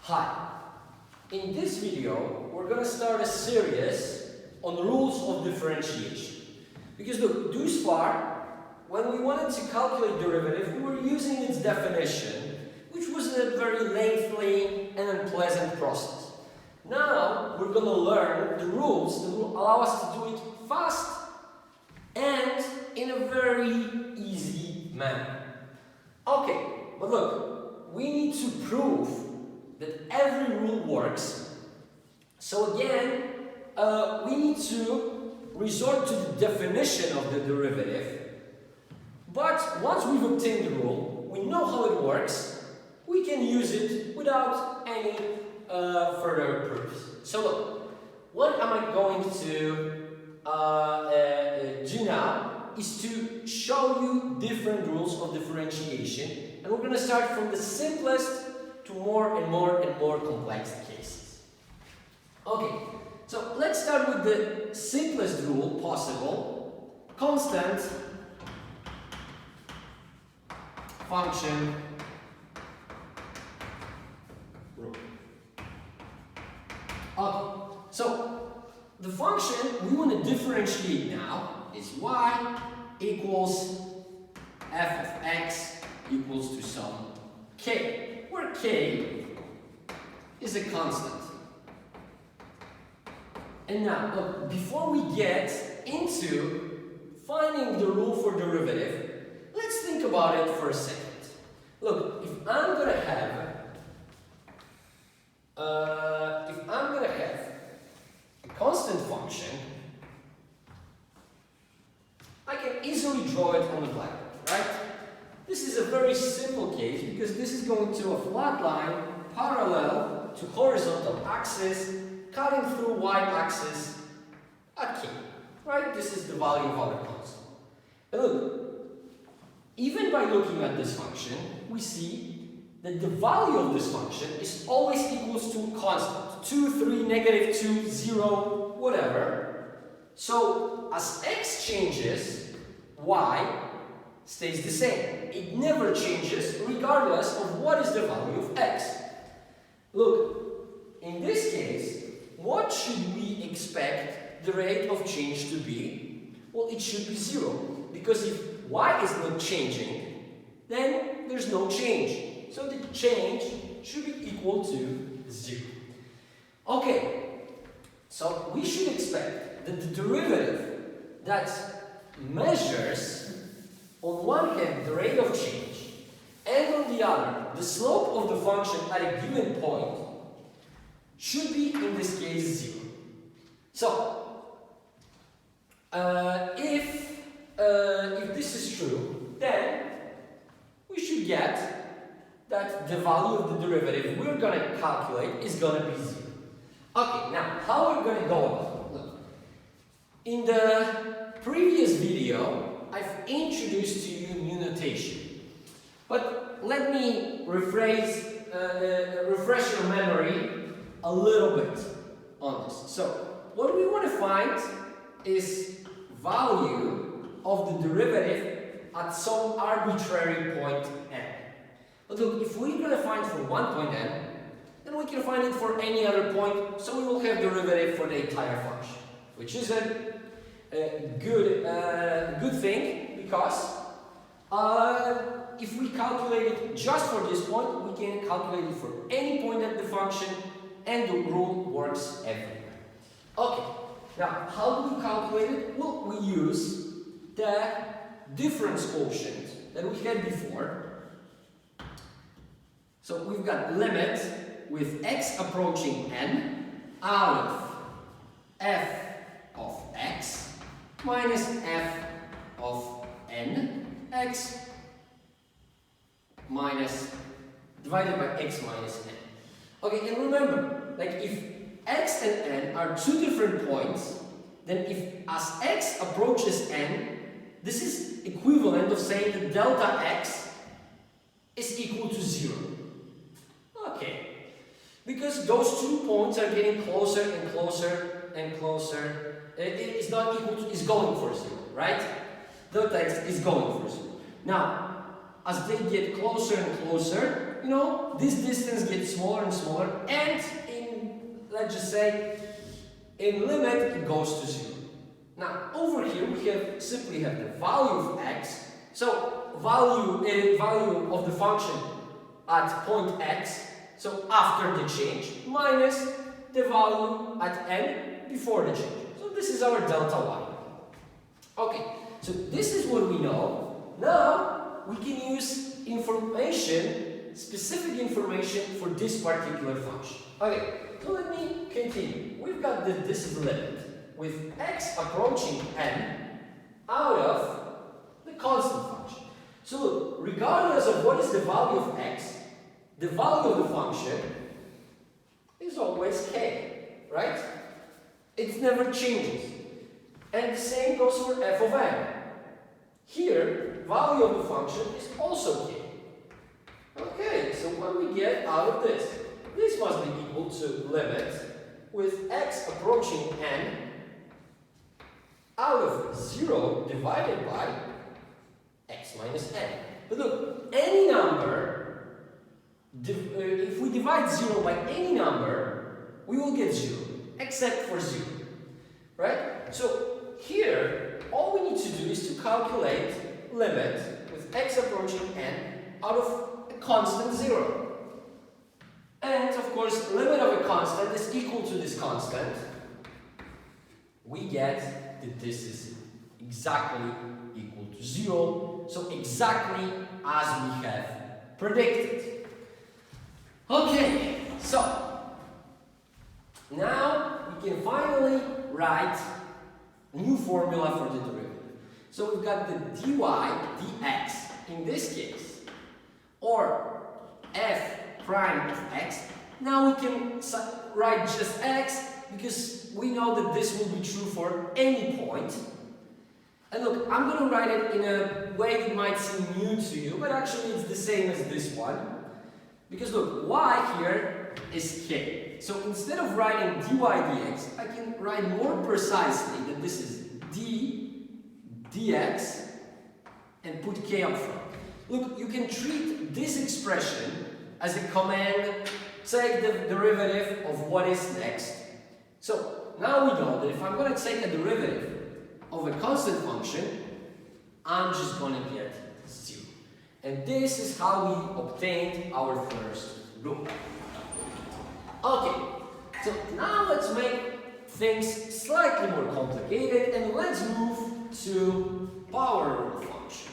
Hi, in this video we're going to start a series on rules of differentiation. Because look, thus far, when we wanted to calculate derivative, we were using its definition, which was a very lengthy and unpleasant process. Now we're going to learn the rules that will allow us to do it fast and in a very easy manner. Okay, but look, we need to prove that every rule works. So again, we need to resort to the definition of the derivative. But once we've obtained the rule, we know how it works, we can use it without any further proofs. So look, what am I going to do now is to show you different rules of differentiation, and we're going to start from the simplest to more and more complex cases. Okay, so let's start with the simplest rule possible: constant function rule. Okay, so the function we want to differentiate now is y equals f of x equals to some k, where k is a constant. And now, look, before we get into finding the rule for derivative, let's think about it for a second. Look, if I'm gonna have a constant function, I can easily draw it on the blackboard, right? This is a very simple case because this is going to a flat line parallel to horizontal axis, cutting through y-axis at k, right? This is the value of our constant. And look, even by looking at this function, we see that the value of this function is always equals to constant, 2, 3, negative 2, 0, whatever. So as x changes, y stays the same. It never changes regardless of what is the value of x. Look, in this case, what should we expect the rate of change to be? Well, it should be 0, because if y is not changing, then there's no change. So the change should be equal to 0. Okay, so we should expect that the derivative that measures on one hand the rate of change and on the other the slope of the function at a given point should be, in this case, 0. So if this is true, then we should get that the value of the derivative we're going to calculate is going to be 0. Okay, now how are we going to go about it? Look, in the previous video, I've introduced to you new notation. But let me refresh your memory a little bit on this. So, what we want to find is value of the derivative at some arbitrary point n. But look, if we're going to find for one point n, then we can find it for any other point, so we will have derivative for the entire function, which is a good thing, because if we calculate it just for this point, we can calculate it for any point at the function, and the rule works everywhere. Okay, now how do we calculate it? Well, we use the difference quotient that we had before. So we've got limit with x approaching n out of f of x minus f of n x minus divided by x minus n. Okay, and remember, like if x and n are two different points, then if as x approaches n, this is equivalent of saying that delta x is equal to 0. Okay, because those 2 points are getting closer and closer and closer. It is not equal to, is going for 0, right? Delta x is going for 0. Now, as they get closer and closer, you know, this distance gets smaller and smaller, and let's just say, in limit, it goes to 0. Now, over here, we simply have the value of x. So, value of the function at point x, so after the change, minus the value at n before the change. So, this is our delta y. Okay, so this is what we know. Now, we can use information, specific information for this particular function. Okay, so let me continue. We've got this is the limit with x approaching n out of the constant function. So look, regardless of what is the value of x, the value of the function is always k, right? It never changes. And the same goes for f of n. Here, value of the function is also k. Okay, so what we get out of this? This must be equal to limit with x approaching n out of 0 divided by x minus n. But look, any number, if we divide 0 by any number, we will get 0, except for 0, right? So here, all we need to do is to calculate limit with x approaching n out of a constant 0. And of course, limit of a constant is equal to this constant. We get that this is exactly equal to 0. So exactly as we have predicted. Okay, so now we can finally write a new formula for the derivative. So we've got the dy dx in this case, or f prime of x. Now we can write just x because we know that this will be true for any point. And look, I'm going to write it in a way that might seem new to you, but actually it's the same as this one. Because look, y here is k. So instead of writing dy dx, I can write more precisely that this is d dx and put k up front. Look, you can treat this expression as a command, take the derivative of what is next. So now we know that if I'm going to take a derivative of a constant function, I'm just going to get 0. And this is how we obtained our first rule. Okay, so now let's make things slightly more complicated and let's move to power rule function.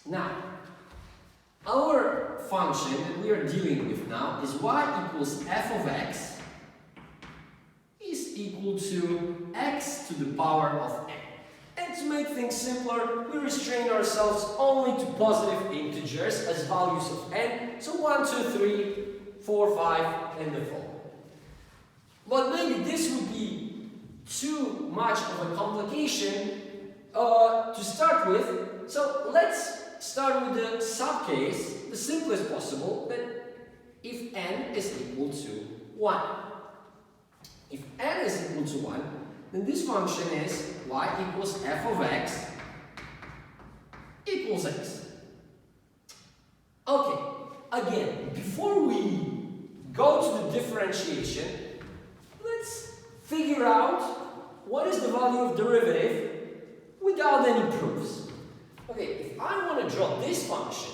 Now, our function that we are dealing with now is y equals f of x is equal to x to the power of n. And to make things simpler, we restrain ourselves only to positive integers as values of n. So 1, 2, 3, 4, 5, and the following. But maybe this would be too much of a complication to start with. So let's start with the subcase, the simplest possible, that if n is equal to 1. If n is equal to 1, then this function is y equals f of x equals x. Okay, again, before we go to the differentiation, let's figure out what is the value of derivative without any proofs. Okay, if I want to draw this function,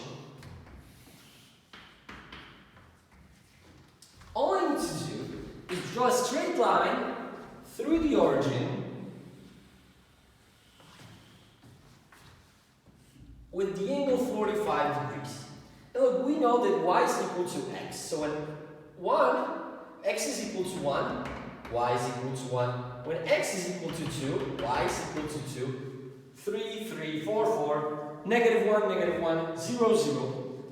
all I need to do is draw a straight line through the origin with the angle 45 degrees. And look, we know that y is equal to x. So when x is equal to 1, y is equal to 1. When x is equal to 2, y is equal to 2. 3, 3, 4, 4, negative 1, 0, 0.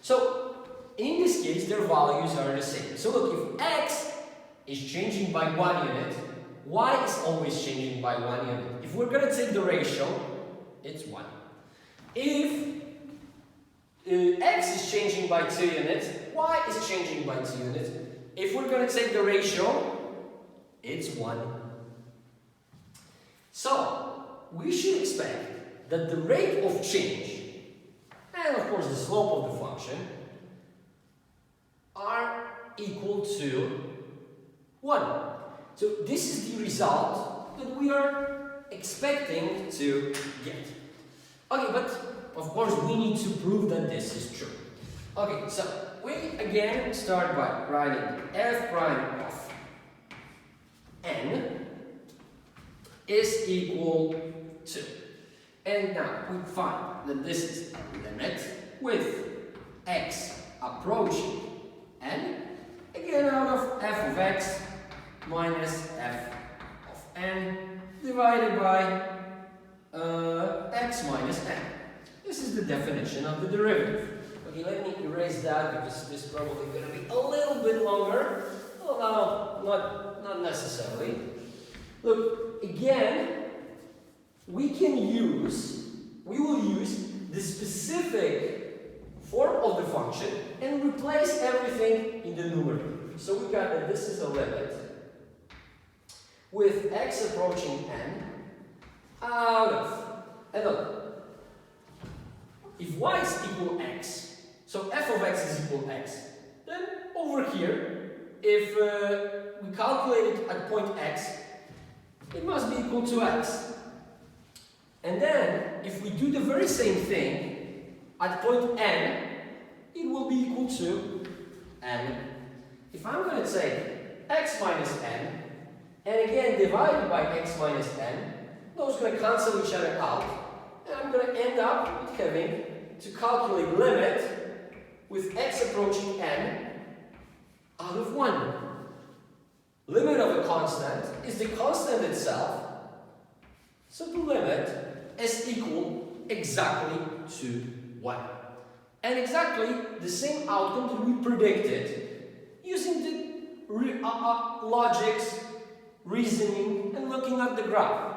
So, in this case, their values are the same. So look, if x is changing by 1 unit, y is always changing by 1 unit. If we're going to take the ratio, it's 1. If x is changing by 2 units, y is changing by 2 units. If we're going to take the ratio, it's 1. So, we should expect that the rate of change, and of course the slope of the function, are equal to 1. So this is the result that we are expecting to get. Okay, but of course we need to prove that this is true. Okay, so we again start by writing f prime of n is equal to. And now we find that this is a limit with x approaching n, again out of f of x minus f of n divided by x minus n. This is the definition of the derivative. Okay, let me erase that because this is probably going to be a little bit longer. Well, no, not necessarily. Look, again, we will use the specific form of the function and replace everything in the numerator. So we got that this is a limit with x approaching n out of, and look, if y is equal x, so f of x is equal x, then over here, if we calculate it at point x, it must be equal to x. And then, if we do the very same thing at point n, it will be equal to n. If I'm going to take x minus n, and again divided by x minus n, those are going to cancel each other out. And I'm going to end up with having to calculate limit with x approaching n out of 1. Limit of a constant is the constant itself. So the limit is equal exactly to 1. And exactly the same outcome that we predicted using the logics, reasoning, and looking at the graph.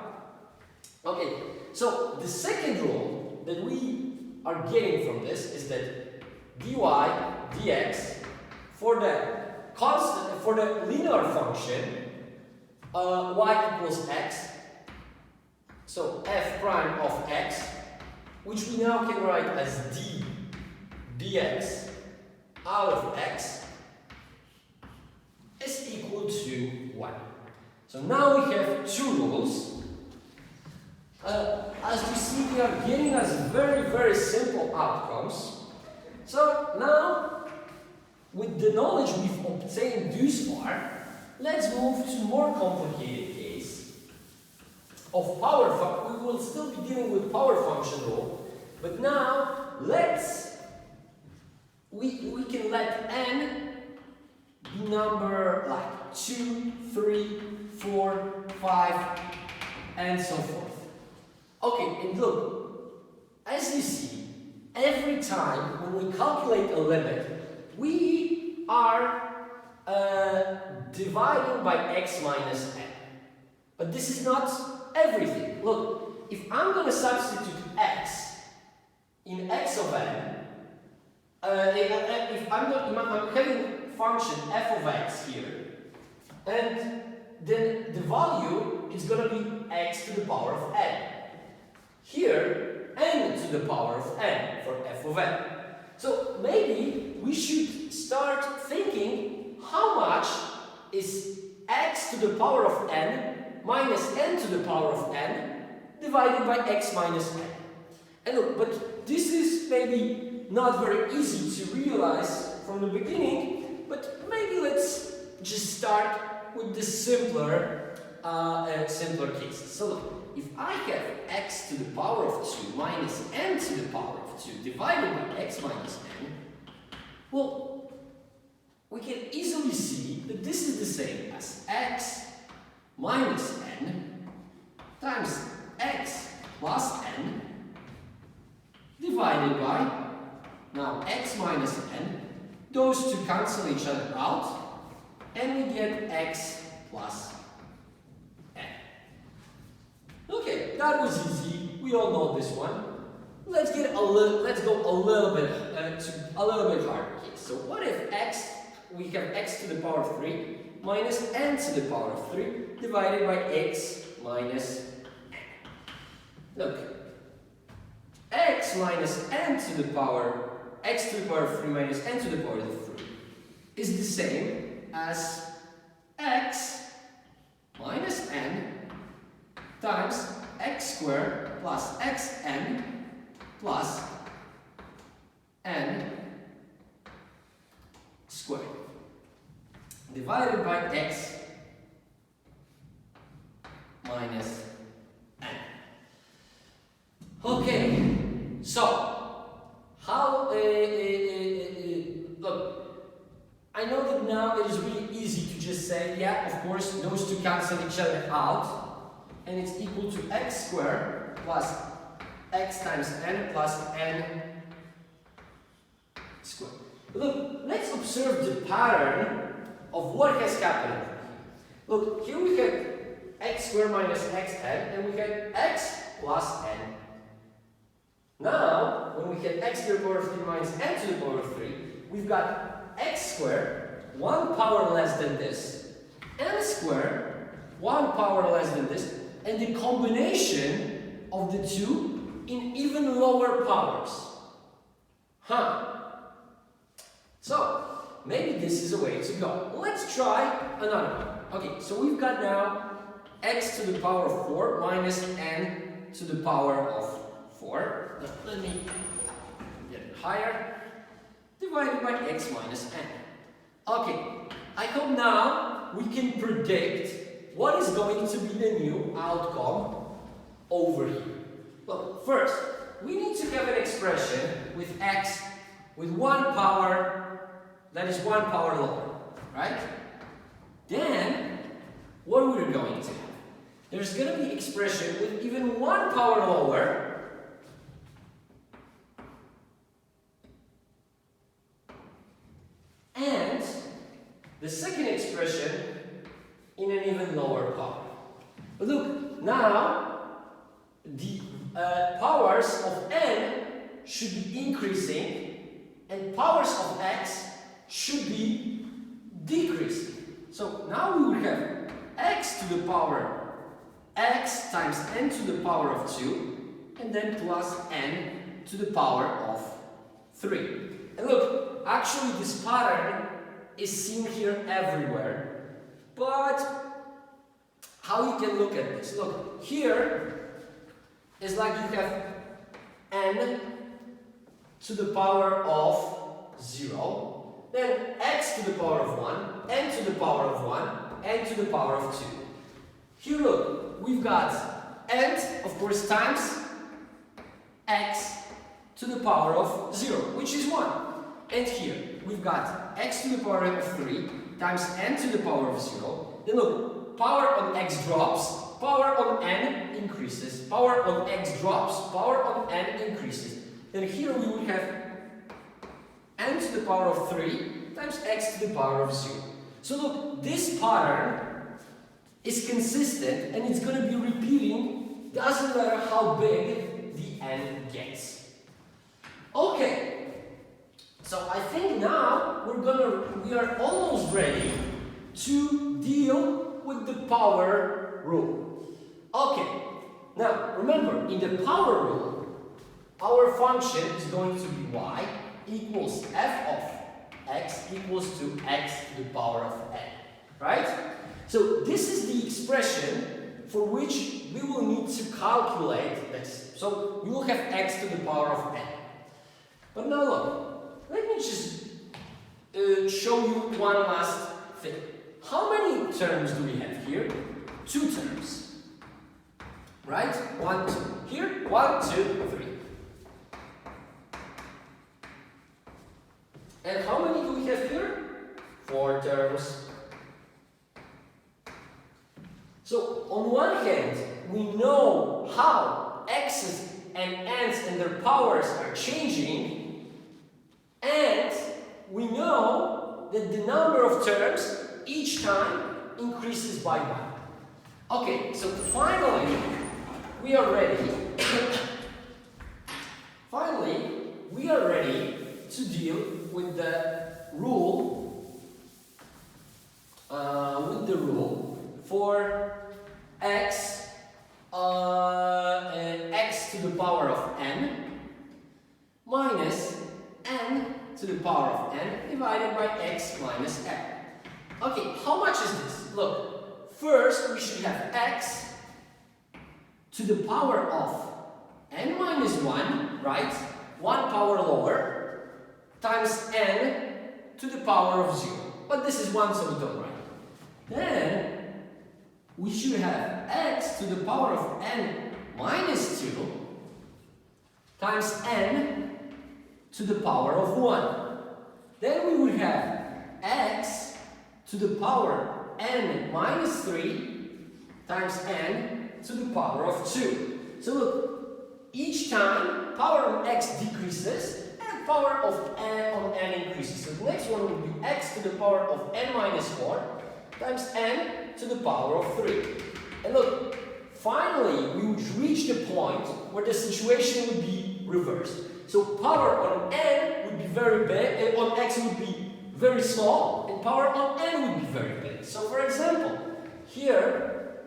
Okay, so the second rule that we are getting from this is that dy dx for the constant, for the linear function y equals x, so f prime of x, which we now can write as d dx out of x, is equal to 1. So now we have two rules. As you see, they are giving us very, very simple outcomes. So now, with the knowledge we've obtained thus far, let's move to more complicated case of power function. We will still be dealing with power function rule, but now we can let n be number like 2, 3, 4, 5, and so forth. Okay, and look, as you see, every time when we calculate a limit, we are dividing by x minus n. But this is not everything. Look, if I'm going to substitute x in x of n, if I'm having function f of x here, and then the value is going to be x to the power of n. Here, n to the power of n for f of n. So maybe we should start thinking how much is x to the power of n minus n to the power of n divided by x minus n. And look, but this is maybe not very easy to realize from the beginning, but maybe let's just start with the simpler cases. So look, if I have x to the power of 2 minus n to the power of 2 divided by x minus n, well, we can easily see that this is the same as x minus n times x plus n divided by, now x minus n, those two cancel each other out, and we get x plus n. Okay, that was easy. We all know this one. Let's go a little bit harder case. So what if we have x to the power of 3 minus n to the power of 3 divided by x minus Look, x minus n to the power, x to the power of 3 minus n to the power of 3 is the same as x minus n times x squared plus xn plus n squared divided by x minus n. Okay, so how, look, I know that now it is really easy to just say, yeah, of course, those two cancel each other out, and it's equal to x squared plus x times n plus n squared. But look, let's observe the pattern of what has happened. Look, here we have x squared minus xn, and we have x plus n. Now, when we have x to the power of 3 minus n to the power of 3, we've got x squared, 1 power less than this, n squared, 1 power less than this, and the combination of the two in even lower powers. So, maybe this is a way to go. Let's try another one. Okay, so we've got now x to the power of 4 minus n to the power of 4. Let me get it higher. Divided by x minus n. Okay, I hope now we can predict what is going to be the new outcome over here. Well, first, we need to have an expression with x with 1 power, that is 1 power lower, right? Then, what we're going to have? There's going to be expression with even 1 power lower, and the second expression in an even lower power. But look, now the powers of n should be increasing and powers of x should be decreasing. So now we will have x to the power x times n to the power of 2 and then plus n to the power of 3. And look, actually this pattern is seen here everywhere, but how you can look at this? Look, here is like you have n to the power of 0, then x to the power of 1, n to the power of 1, n to the power of 2. Here look, we've got n, of course, times x to the power of 0, which is 1. And here, we've got x to the power of 3 times n to the power of 0. Then look, power on x drops, power on n increases, power on x drops, power on n increases. Then here we would have n to the power of 3 times x to the power of 0. So look, this pattern is consistent and it's going to be repeating, doesn't matter how big the n gets. Okay. So I think now we are almost ready to deal with the power rule. Okay, now remember, in the power rule, our function is going to be y equals f of x equals to x to the power of n, right? So this is the expression for which we will need to calculate this. So we will have x to the power of n. But now look. Let me just show you one last thing. How many terms do we have here? 2 terms. Right? 1, 2. Here, 1, 2, 3. And how many do we have here? 4 terms. So, on one hand, we know how x's and n's and their powers are changing. And we know that the number of terms each time increases by 1. Okay, so finally we are ready. Finally, we are ready to deal with the rule. For x power of n minus n to the power of n divided by x minus n. Okay, how much is this? Look, first we should have x to the power of n minus 1, right? 1 power lower, times n to the power of 0. But this is 1, so we don't write. Then we should have x to the power of n minus 2 times n to the power of 1. Then we would have x to the power n minus 3 times n to the power of 2. So look, each time power of x decreases and power of n on n increases. So the next one would be x to the power of n minus 4 times n to the power of 3. And look, finally we would reach the point where the situation would be reversed. So power on n would be very big, on x would be very small, and power on n would be very big. So for example, here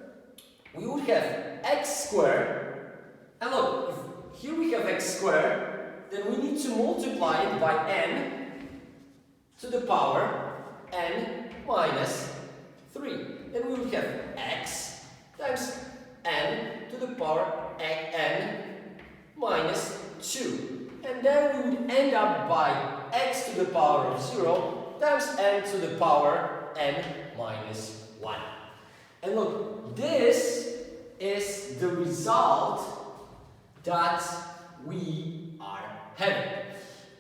we would have x squared, and look, if here we have x squared, then we need to multiply it by n to the power n minus 3. Then we would have x times n to the power n minus 2. And then we would end up by x to the power of 0 times n to the power n minus 1. And look, this is the result that we are having.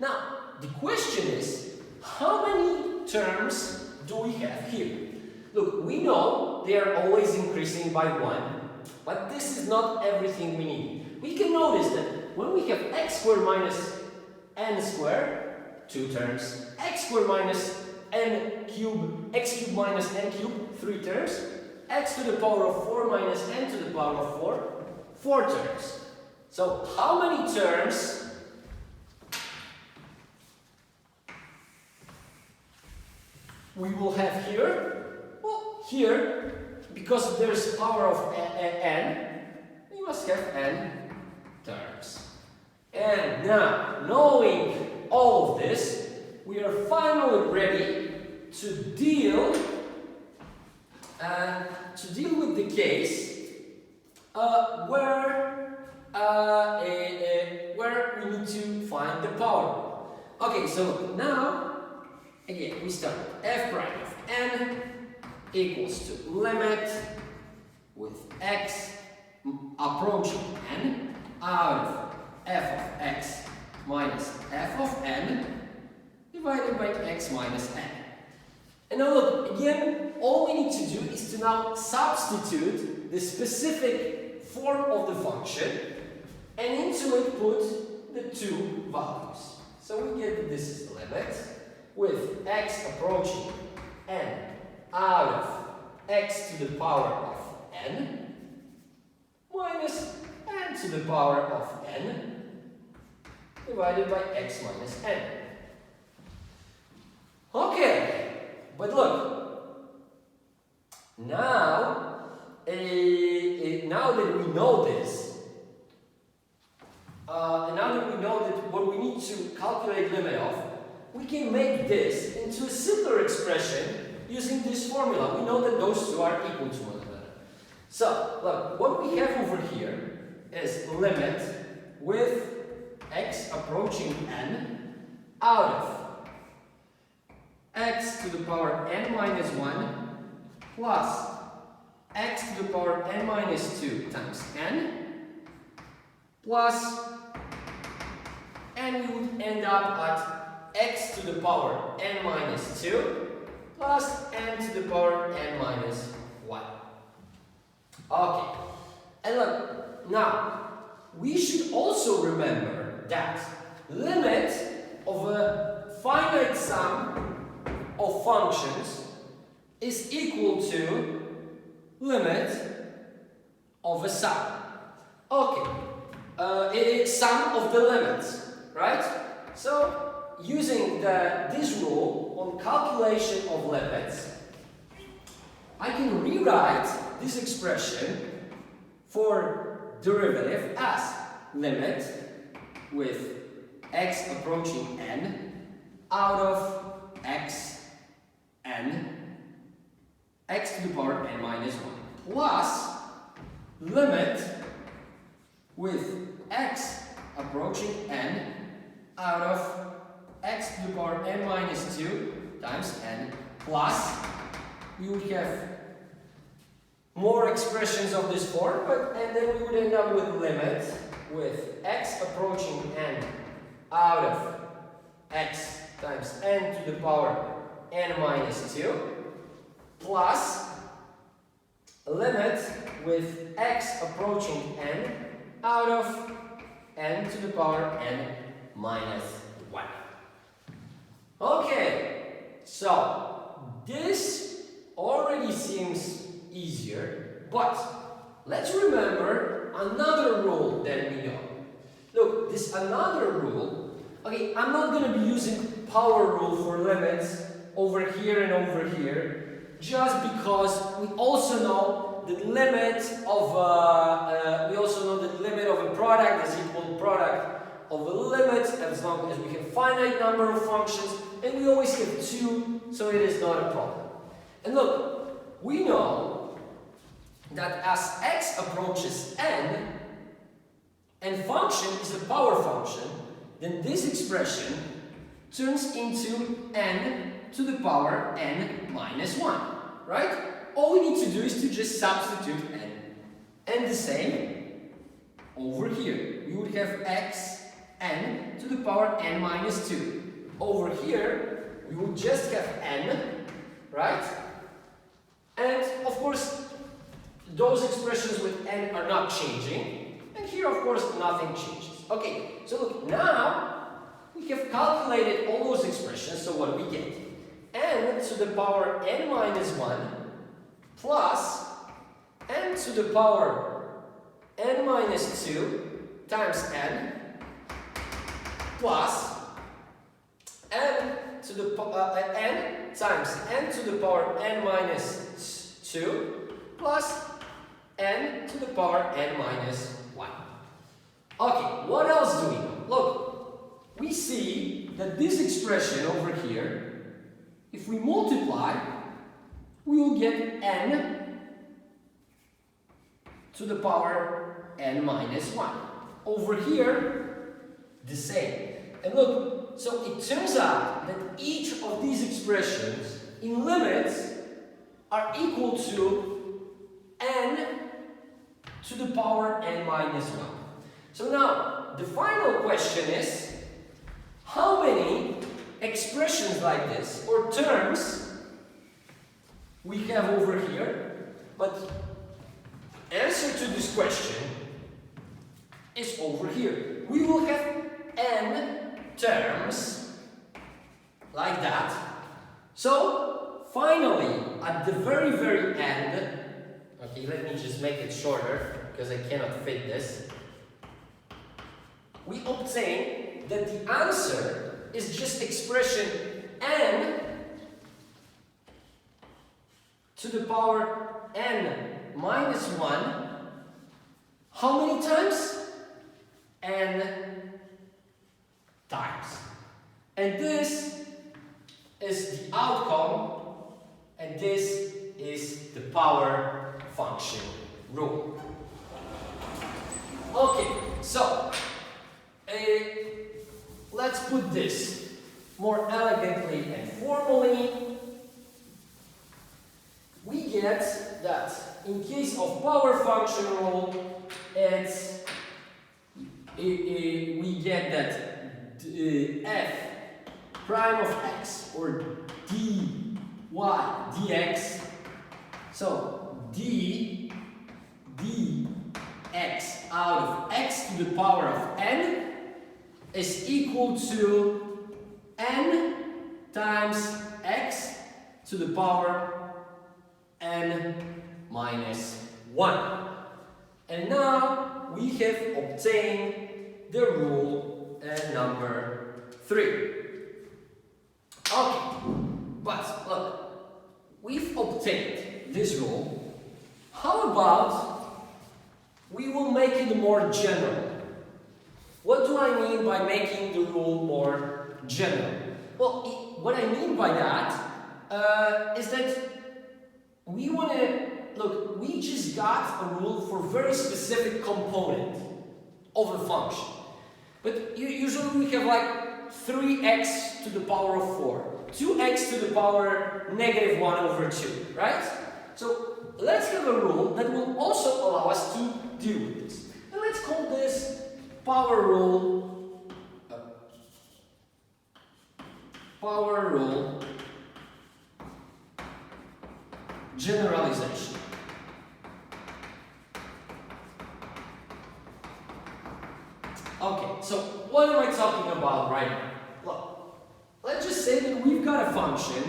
Now, the question is, how many terms do we have here? Look, we know they are always increasing by 1, but this is not everything we need. We can notice that when we have x squared minus n squared, 2 terms, x squared minus n cubed, x cubed minus n cubed, 3 terms, x to the power of 4 minus n to the power of 4, 4 terms. So how many terms we will have here? Well, here, because there's power of n, we must have n terms. And now, knowing all of this, we are finally ready to deal with the case where we need to find the power. Okay, so now again we start f prime of n equals to limit with x approaching n out of f of x minus f of n divided by x minus n. And now look, again, all we need to do is to now substitute the specific form of the function and into it put the 2 values. So we get that this is the limit with x approaching n out of x to the power of n minus n to the power of n divided by x minus n. Okay, but look, now that we know this, and now that we know that what we need to calculate limit of, we can make this into a simpler expression using this formula. We know that those two are equal to one another. So, look, what we have over here is limit with x approaching n out of x to the power n minus 1 plus x to the power n minus 2 times n plus, and we would end up at x to the power n minus 2 plus n to the power n minus 1. Okay, and look, now we should also remember that limit of a finite sum of functions is equal to limit of a sum. Okay, it is sum of the limits, right? So using this rule on calculation of limits, I can rewrite this expression for derivative as limit with x approaching n out of x to the power n minus 1 plus limit with x approaching n out of x to the power n minus 2 times n plus, we would have more expressions of this form, and then we would end up with limit with x approaching n out of x times n to the power n minus 2 plus limit with x approaching n out of n to the power n minus 1. Okay, so this already seems easier, but let's remember another rule that we know. Look, this another rule, okay, I'm not going to be using power rule for limits over here and over here, just because we also know the limit of a product is equal to product of a limit as long as we have finite number of functions, and we always have 2, so it is not a problem. And look, we know that as x approaches n, and function is a power function, then this expression turns into n to the power n minus 1, right? All we need to do is to just substitute n. And the same over here. We would have x n to the power n minus 2. Over here, we would just have n, right? And of course, those expressions with n are not changing. And here, of course, nothing changes. Okay, so look, now we have calculated all those expressions, so what do we get? N to the power n minus 1 plus n to the power n minus 2 times n plus n to the n times n to the power n minus 2 plus n to the power n minus 1. Okay, what else do we know? Look, we see that this expression over here, if we multiply, we will get n to the power n minus 1. Over here, the same. And look, so it turns out that each of these expressions in limits are equal to n to the power n minus 1. So now, the final question is, how many expressions like this, or terms, we have over here? But answer to this question is over here. We will have n terms like that. So finally, at the very, very end, okay, let me just make it shorter because I cannot fit this. We obtain that the answer is just expression n to the power n minus 1. How many times? N times. And this is the outcome, and this is the power function rule. Okay, so let's put this more elegantly and formally. We get that in case of power function rule, we get that f prime of x, or dy dx, so d dx out of x to the power of n is equal to n times x to the power n minus 1. And now we have obtained the rule number 3. Okay, but look, we've obtained this rule. How about we will make it more general? I mean by making the rule more general? Well, what I mean by that is that we want to, look, we just got a rule for a very specific component of a function. But usually we have like 3x to the power of 4, 2x to the power negative 1 over 2, right? So let's have a rule that will also allow us to deal with this. And let's call this power rule generalization. Okay, so what am I talking about right now? Well, let's just say that we've got a function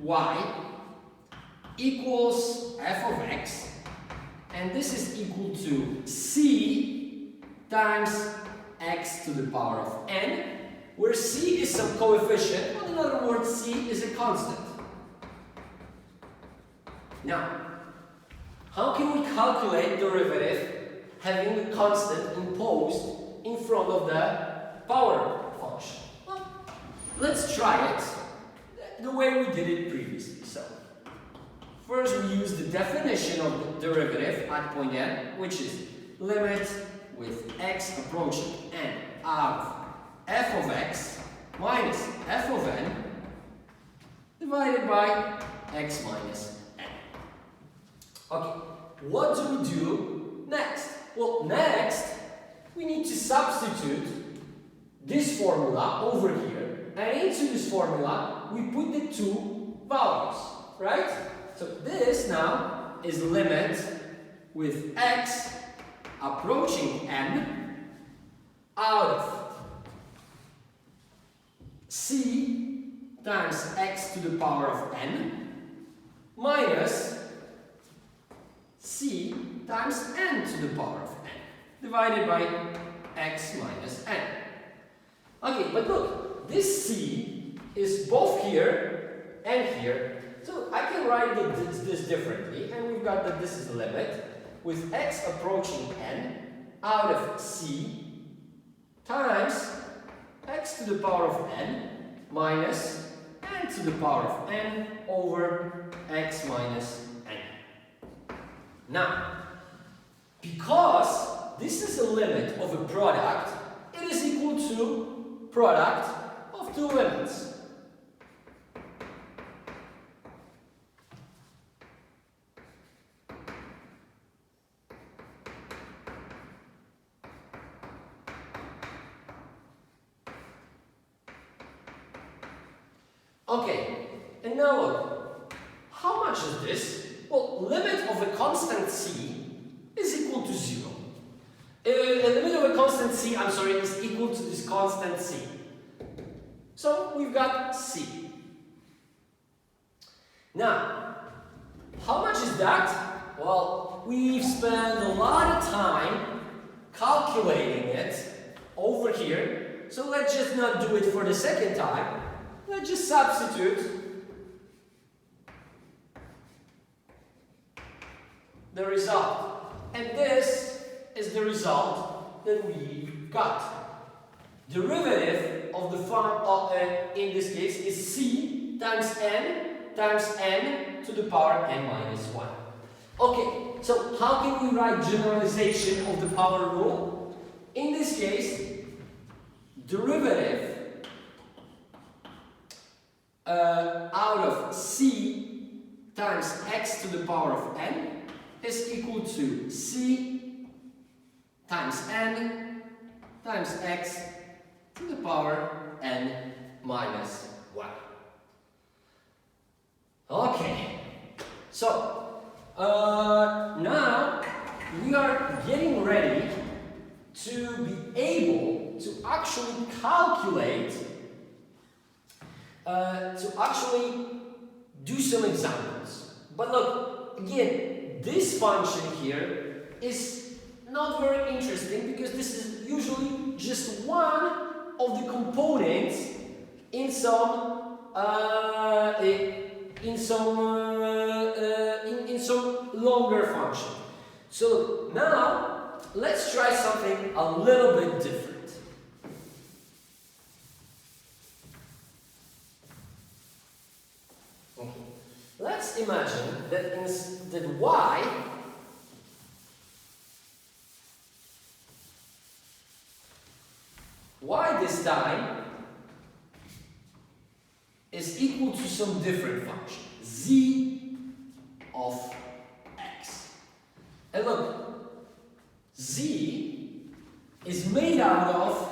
y equals f of x, and this is equal to c times x to the power of n, where c is some coefficient, or in other words, c is a constant. Now, how can we calculate derivative having a constant imposed in front of the power function? Well, let's try it the way we did it previously. So, first we use the definition of the derivative at point n, which is limit with x approaching n out of f of x minus f of n divided by x minus n. Okay, what do we do next? Well, next we need to substitute this formula over here, and into this formula we put the two values, right? So this now is limit with x approaching n out of c times x to the power of n minus c times n to the power of n divided by x minus n. Okay, but look, this c is both here and here, so I can write this differently, and we've got that this is the limit with x approaching n out of c times x to the power of n minus n to the power of n over x minus n. Now, because this is a limit of a product, it is equal to product of two limits. Okay, and now look, how much is this? Well, limit of a constant c is equal to 0. The limit of a constant c, is equal to this constant c. So we've got c. Now, how much is that? Well, we've spent a lot of time calculating it over here. So let's just not do it for the second time. Let's just substitute the result. And this is the result that we got. Derivative of the form in this case is c times n to the power n minus 1. Okay, so how can we write generalization of the power rule? In this case, derivative out of c times x to the power of n is equal to c times n times x to the power n minus 1. Okay, so now we are getting ready to be able to actually calculate, to actually do some examples. But look, again, this function here is not very interesting because this is usually just one of the components in some longer function. So now let's try something a little bit different. let's imagine that y this time is equal to some different function, z of x. And look, z is made out of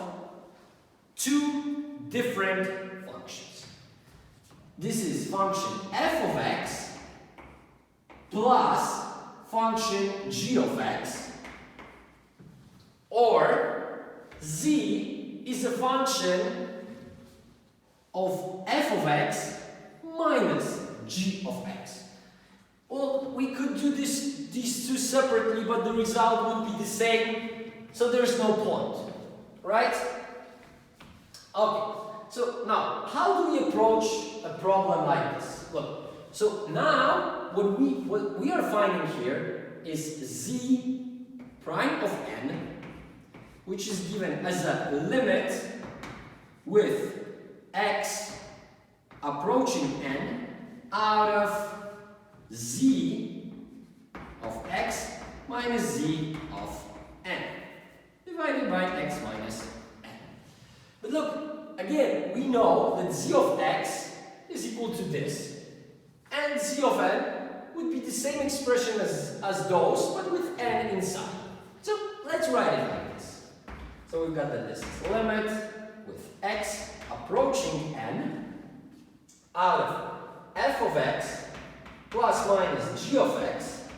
two different functions. This is function f of x plus function g of x, or z is a function of f of x minus g of x. Well, we could do these two separately, but the result would be the same, so there's no point, right? Okay, so now, how do we approach a problem like this? Look, so now what we are finding here is z prime of n, which is given as a limit with x approaching n out of z of x minus z of n divided by x minus n. But look, again, we know that z of x is equal to this, and z of n would be the same expression as those, but with n inside. So let's write it like this. So we've got that this is limit with x approaching n out of f of x plus minus g of x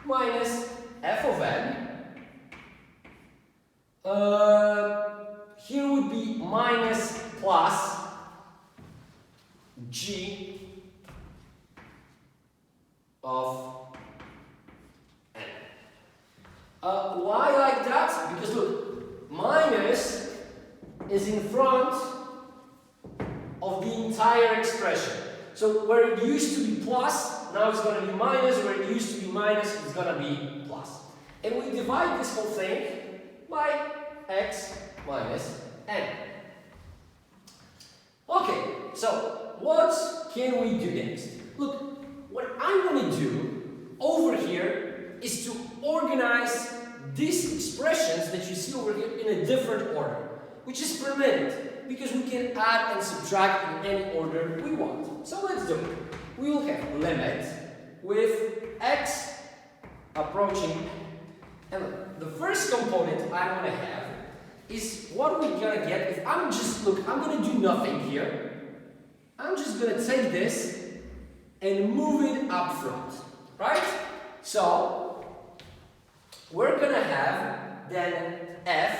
minus f of n. Here would be minus plus g of n. Why like that? Because look, minus is in front of the entire expression. So where it used to be plus, now it's going to be minus. Where it used to be minus, it's going to be plus. And we divide this whole thing by x minus n. Okay, so what can we do next? Look, what I want to do over here is to organize these expressions that you see over here in a different order, which is permitted because we can add and subtract in any order we want. So let's do it. We will have limit with x approaching n. And look, the first component I want to have is what we're gonna get if I'm gonna do nothing here. I'm just gonna take this and move it up front, right? So we're gonna have then f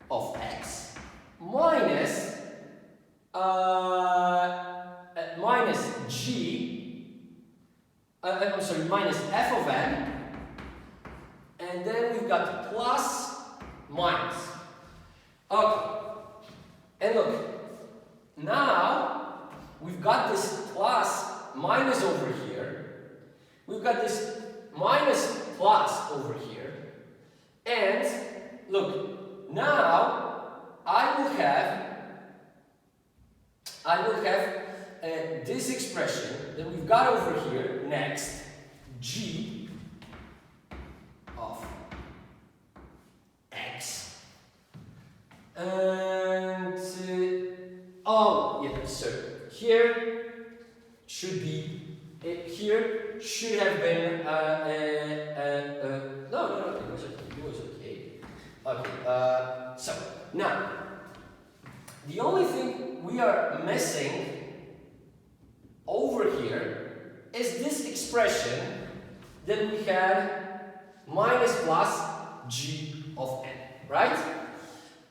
of x minus minus f of n, and then we've got plus minus. Okay, and look, now we've got this plus minus over here, we've got this minus plus over here, and look, now I will have this expression that we've got over here next, g of x, and oh yeah, so here should be here should have been no, it was okay. Okay, so now the only thing we are missing over here is this expression that we had minus plus g of n, right?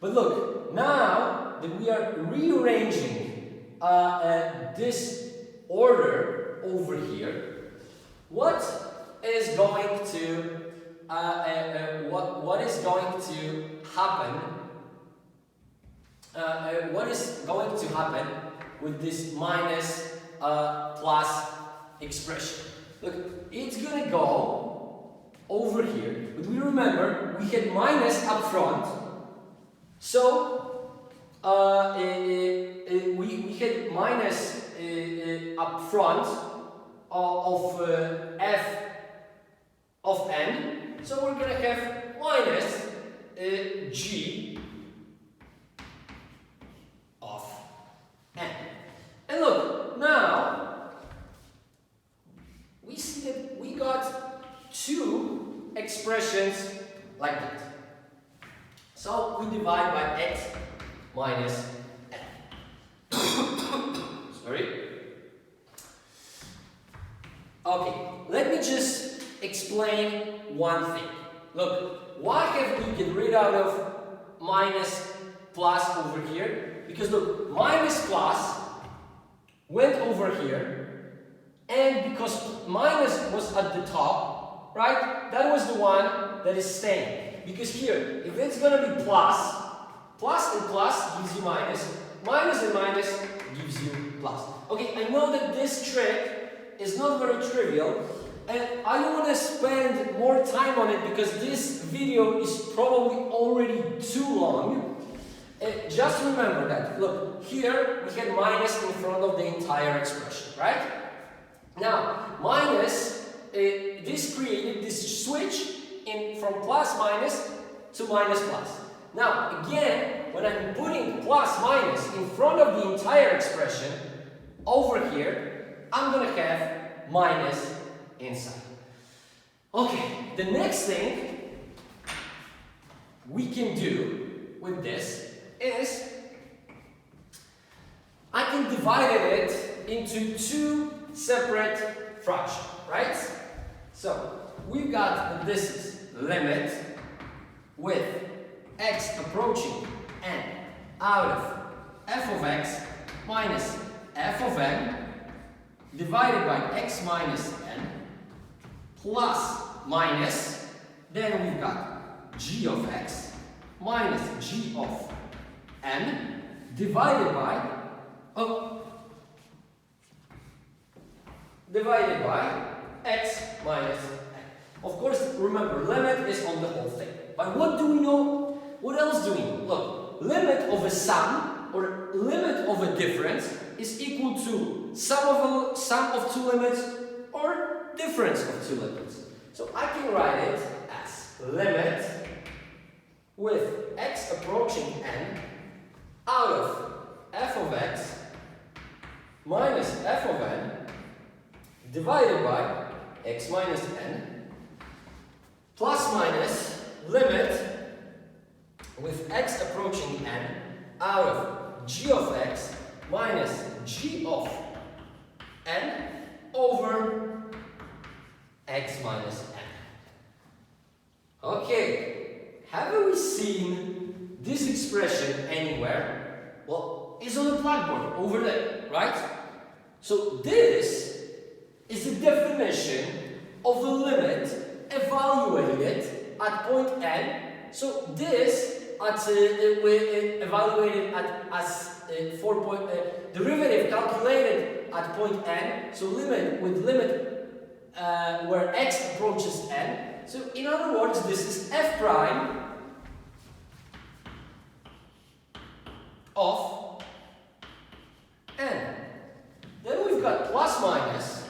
But look, now that we are rearranging this order over here, what is going to what is going to happen? What is going to happen with this minus plus expression? Look, it's going to go over here, but we remember we had minus up front, so we had minus up front, of f of n. So we're going to have minus g of n. And look, now we see that we got two expressions like that. So we divide by x minus n. Sorry. Okay, let me just explain one thing. Look, why have we get rid out of minus plus over here? Because look, minus plus went over here, and because minus was at the top, right? That was the one that is staying. Because here, if it's gonna be plus, plus and plus gives you minus, minus and minus gives you plus. Okay, I know that this trick is not very trivial, and I don't want to spend more time on it because this video is probably already too long. Just remember that. Look, here we had minus in front of the entire expression, right? Now, minus, this created this switch from plus minus to minus plus. Now, again, when I'm putting plus minus in front of the entire expression, over here, I'm going to have minus inside. Okay, the next thing we can do with this is I can divide it into two separate fractions, right? So we've got that this is limit with x approaching n out of f of x minus f of n divided by x minus n plus minus, then we've got g of x minus g of n divided by x minus n. Of course, remember, limit is on the whole thing. But what do we know? What else do we know? Look, limit of a sum or limit of a difference is equal to sum of two limits or difference of two limits. So I can write it as limit with x approaching n out of f of x minus f of n divided by x minus n plus minus limit with x approaching n out of g of x minus g of n over x minus n. Okay, haven't we seen this expression anywhere? Well, it's on the blackboard over there, right? So this is the definition of a limit evaluated at point n. So this we evaluated as derivative calculated at point n. So limit with limit where x approaches n. So in other words, this is f prime of n. Then we've got plus minus.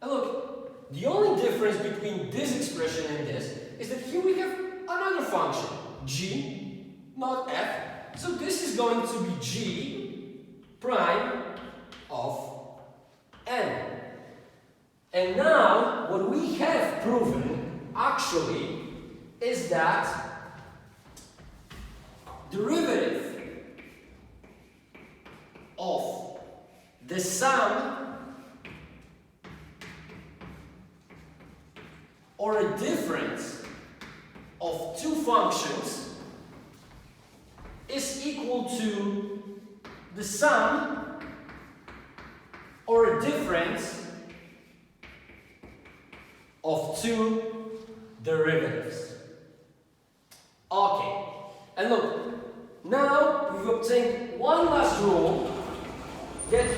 And look, the only difference between this expression and this is that here we have another function, g, not f. So this is going to be g prime of n. And now, what we have proven, actually, is that derivative of the sum or a difference of two functions is equal to the sum or a difference of two derivatives. Okay, and look, now we've obtained one last rule that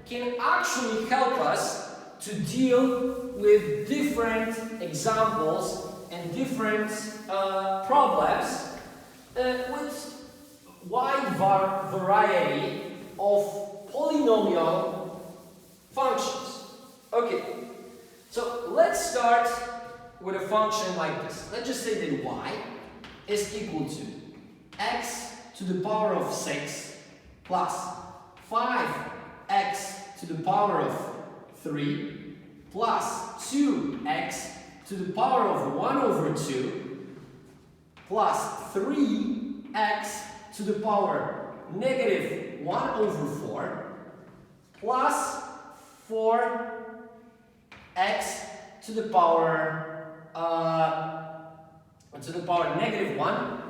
can actually help us to deal with different examples and different problems with wide variety of polynomial functions. Okay, so let's start with a function like this. Let's just say that y is equal to x to the power of 6 plus 5x to the power of 3 plus 2x to the power of 1 over 2 plus 3x to the power negative 1 over 4 plus 4x to the power negative 1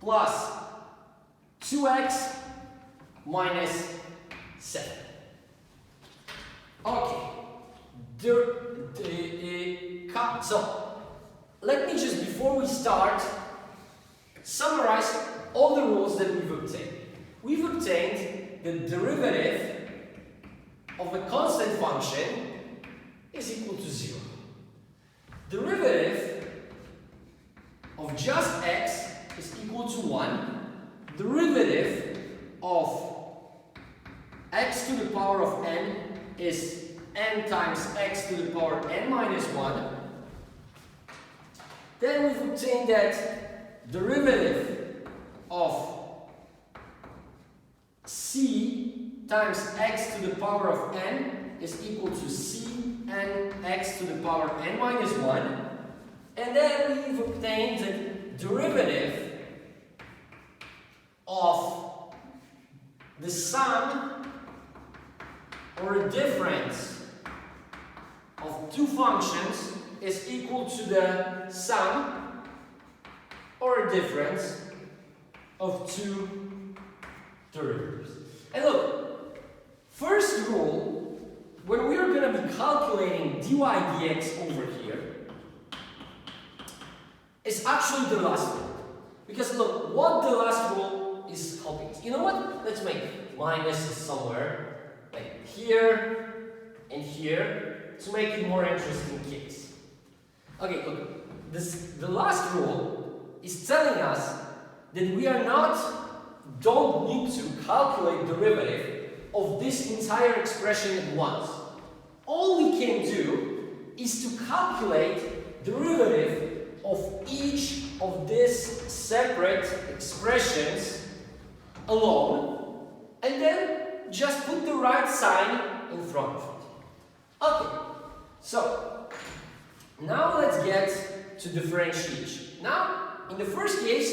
plus 2x minus 7. Okay. So, let me just, before we start, summarize all the rules that we've obtained. We've obtained the derivative of a constant function is equal to 0. Derivative of just x is equal to 1. Derivative of x to the power of n is n times x to the power n minus 1. Then we've obtained that derivative of c times x to the power of n is equal to c n x to the power n minus 1. And then we've obtained the derivative of the sum or a difference of two functions is equal to the sum or a difference of two derivatives. And look, first rule, when we are going to be calculating dy dx over here, is actually the last rule. Because look, what the last rule is helping us. You know what? Let's make minus somewhere, like here and here, to make it more interesting case. Okay, look, the last rule is telling us that we don't need to calculate derivative of this entire expression at once. All we can do is to calculate derivative of each of these separate expressions alone, and then just put the right sign in front of it. Okay, so now let's get to differentiation. Now, in the first case,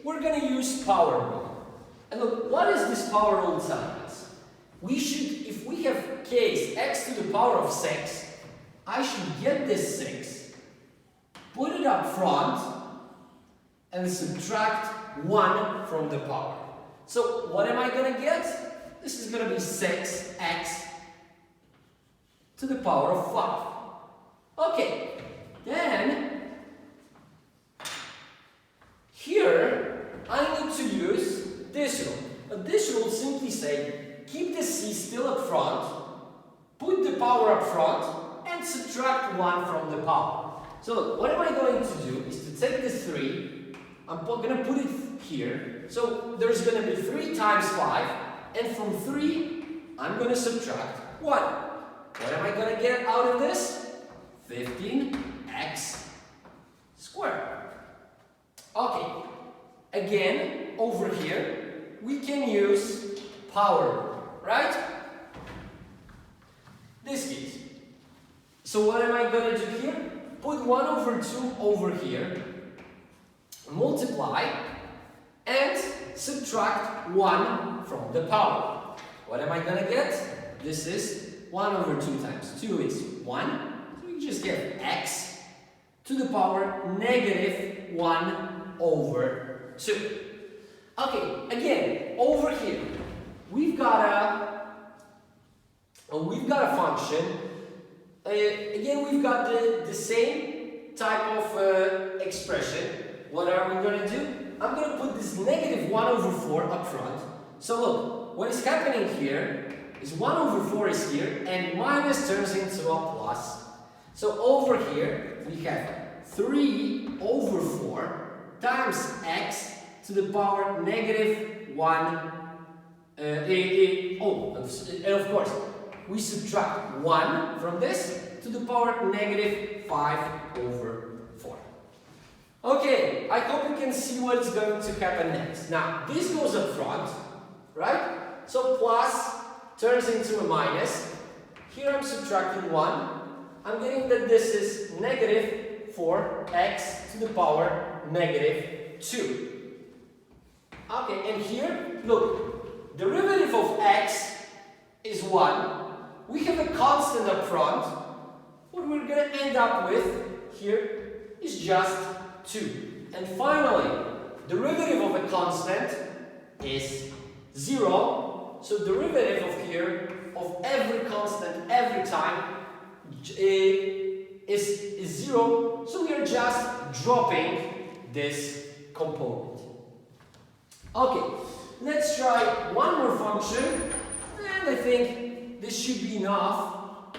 we're going to use power rule. And look, what is this power rule telling us? We should, if we have case x to the power of 6, I should get this 6, put it up front, and subtract 1 from the power. So what am I going to get? This is going to be 6x to the power of 5. Okay, then here I need to use this rule. But this rule simply says keep the c still up front, put the power up front, and subtract 1 from the power. So look, what am I going to do is to take this 3, I'm going to put it here. So there's going to be 3 times 5, and from 3, I'm going to subtract 1. What am I going to get out of this? 15x squared. Okay, again, over here, we can use power, right? This case. So what am I going to do here? Put 1 over 2 over here, multiply, and subtract 1 from the power. What am I going to get? This is 1 over 2 times 2 is 1. So we just get x to the power negative 1 over 2. Okay, again, over here, we've got a function. Again, we've got the same type of expression. What are we going to do? I'm going to put this negative 1 over 4 up front. So look, what is happening here is 1 over 4 is here, and minus turns into a plus. So over here, we have 3 over 4 times x to the power negative 1. And of course, we subtract 1 from this to the power negative 5 over 4. Okay, I hope you can see what is going to happen next. Now, this goes up front, right? So plus turns into a minus. Here I'm subtracting 1. I'm getting that this is negative 4x to the power negative 2. Okay, and here, look, derivative of x is 1. We have a constant up front. What we're going to end up with here is just 2. And finally, derivative of a constant is 0. So derivative of here of every constant every time is 0. So we are just dropping this component. Okay, let's try one more function, and I think this should be enough.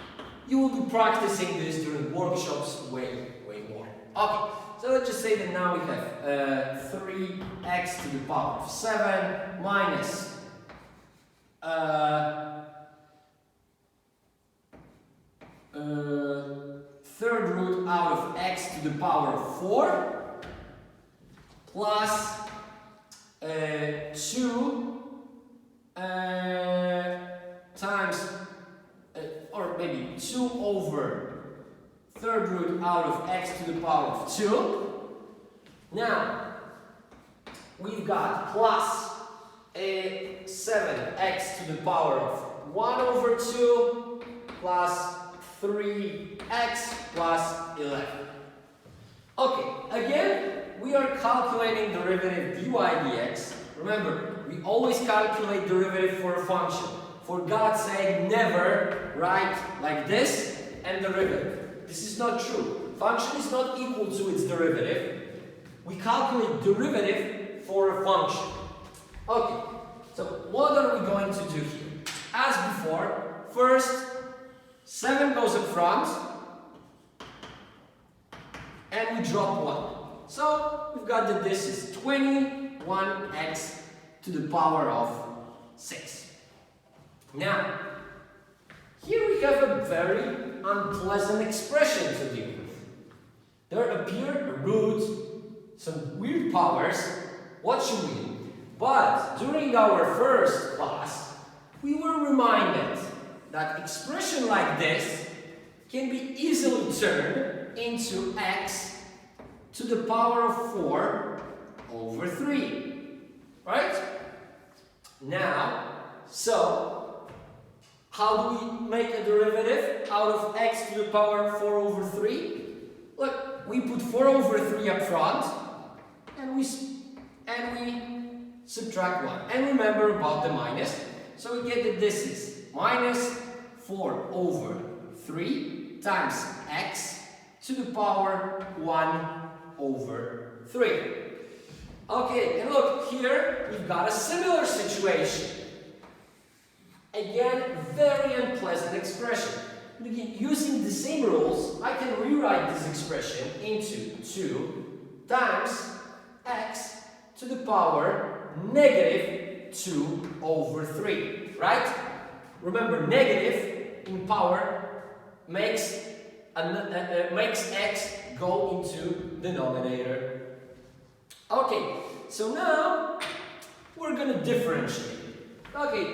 You will be practicing this during workshops way more. Okay, so let's just say that now we have 3x to the power of 7 minus third root out of x to the power of 4 plus 2 times, or maybe 2 over third root out of x to the power of 2. Now, we've got plus 7x to the power of 1 over 2 plus 3x plus 11. Okay, again, we are calculating derivative dy dx. Remember, we always calculate derivative for a function. For God's sake, never write like this and derivative. This is not true. Function is not equal to its derivative. We calculate derivative for a function. Okay, so what are we going to do here? As before, first 7 goes up front and we drop 1. So we've got that this is 21x to the power of 6. Now, here we have a very unpleasant expression to deal with. There appear a root, some weird powers. What should we do? But during our first class, we were reminded that expression like this can be easily turned into x to the power of 4 over 3, right? Now, so, how do we make a derivative out of x to the power of 4 over 3? Look, we put 4 over 3 up front, and we subtract 1. And remember about the minus, so we get that this is minus 4 over 3 times x to the power 1 over 3. Okay, and look, here we've got a similar situation. Again, very unpleasant expression. And again, using the same rules, I can rewrite this expression into 2 times x to the power negative 2 over 3, right? Remember, negative in power makes x go into denominator. Okay, so now we're going to differentiate. Okay,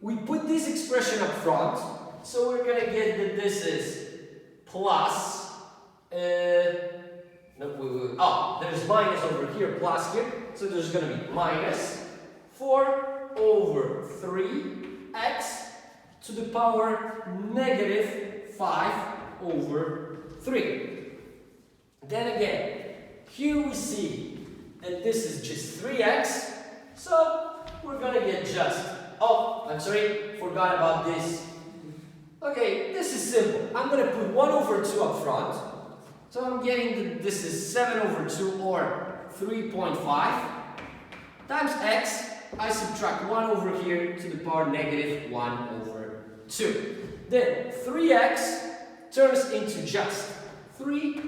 we put this expression up front, so we're going to get that this is plus, there's minus over here, plus here, so there's going to be minus 4 over 3x to the power negative 5 over 3. Then again, here we see that this is just 3x, so we're going to get just, forgot about this. Okay, this is simple. I'm going to put 1 over 2 up front, so I'm getting that this is 7 over 2 or 3.5 times x. I subtract 1 over here to the power negative 1 over 2. Then 3x turns into just 3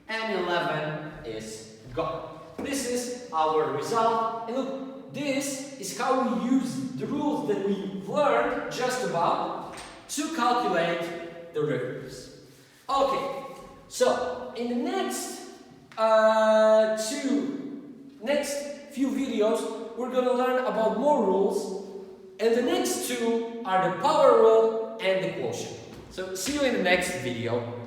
and 11 is gone. This is our result. And look, this is how we use the rules that we've learned just about to calculate derivatives. Okay, so in the next few videos, we're going to learn about more rules, and the next two are the power rule and the quotient. So see you in the next video.